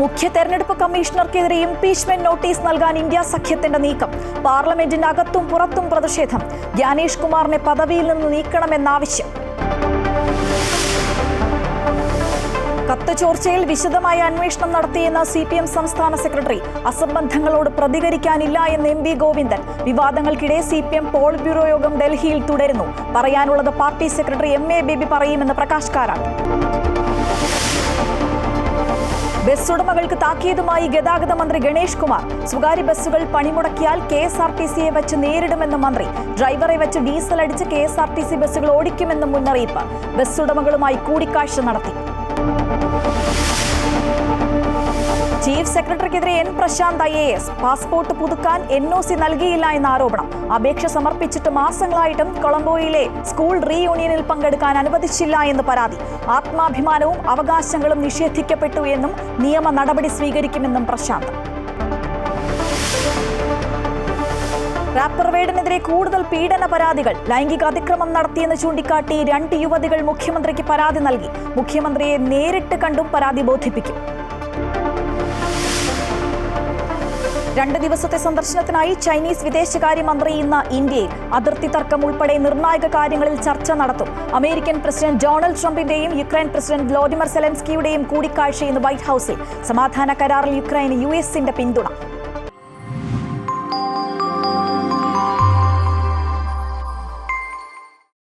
മുഖ്യ തെരഞ്ഞെടുപ്പ് കമ്മീഷണർക്കെതിരെ impeachment notice നൽകാൻ ഇന്ത്യ സഖ്യത്തിന്റെ നീക്കം. പാർലമെന്റിന്റെ അകത്തും പുറത്തും പ്രതിഷേധം. ജ്ഞാനേഷ് കുമാറിനെ പദവിയിൽ നിന്ന് നീക്കണമെന്നാവശ്യം. കത്ത് ചോർച്ചയിൽ വിശദമായ അന്വേഷണം നടത്തിയെന്ന CPM സംസ്ഥാന സെക്രട്ടറി. അസംബന്ധങ്ങളോട് പ്രതികരിക്കാനില്ല എന്ന് MP ഗോവിന്ദൻ. വിവാദങ്ങൾക്കിടെ CPM പോളിറ്റ് ബ്യൂറോ യോഗം ഡൽഹിയിൽ തുടരുന്നു. പറയാനുള്ളത് പാർട്ടി സെക്രട്ടറി MA ബേബി പറയുമെന്ന് പ്രകാശ് കാരാട്ട്. ബസ് ഉടമകൾക്ക് താക്കീതുമായി ഗതാഗത മന്ത്രി ഗണേഷ് കുമാർ. സ്വകാര്യ ബസ്സുകൾ പണിമുടക്കിയാൽ KSRTCയെ വെച്ച് നേരിടുമെന്ന് മന്ത്രി. ഡ്രൈവറെ വെച്ച് ഡീസൽ അടിച്ച് KSRTC ബസ്സുകൾ ഓടിക്കുമെന്ന് മുന്നറിയിപ്പ്. ബസ് ഉടമകളുമായി കൂടിക്കാഴ്ച നടത്തി. ചീഫ് സെക്രട്ടറിക്കെതിരെ N പ്രശാന്ത് IAS. പാസ്പോർട്ട് പുതുക്കാൻ NOC നൽകിയില്ല എന്ന ആരോപണം. അപേക്ഷ സമർപ്പിച്ചിട്ട് മാസങ്ങളായിട്ടും കൊളംബോയിലെ സ്കൂൾ റീയൂണിയനിൽ പങ്കെടുക്കാൻ അനുവദിച്ചില്ല എന്ന് പരാതി. ആത്മാഭിമാനവും അവകാശങ്ങളും നിഷേധിക്കപ്പെട്ടു എന്നും നിയമ നടപടി സ്വീകരിക്കുമെന്നും പ്രശാന്ത്. റാപ്പർ വേഡിനെതിരെ കൂടുതൽ പീഡന പരാതികൾ. ലൈംഗിക അതിക്രമം നടത്തിയെന്ന് ചൂണ്ടിക്കാട്ടി 2 യുവതികൾ മുഖ്യമന്ത്രിക്ക് പരാതി നൽകി. മുഖ്യമന്ത്രിയെ നേരിട്ട് കണ്ടും പരാതി ബോധിപ്പിക്കും. 2 ദിവസത്തെ സന്ദർശനത്തിനായി ചൈനീസ് വിദേശകാര്യമന്ത്രി ഇന്ന് ഇന്ത്യയിൽ. അതിർത്തി തർക്കം ഉൾപ്പെടെ നിർണായക കാര്യങ്ങളിൽ ചർച്ച നടത്തും. അമേരിക്കൻ പ്രസിഡന്റ് ഡൊണാൾഡ് ട്രംപിന്റെയും യുക്രൈൻ പ്രസിഡന്റ് വ്ളോഡിമിർ സെലൻസ്കിയുടെയും കൂടിക്കാഴ്ച ഇന്ന് വൈറ്റ് ഹൌസിൽ. സമാധാന കരാറിൽ യുക്രൈന് US-ന്റെ പിന്തുണ.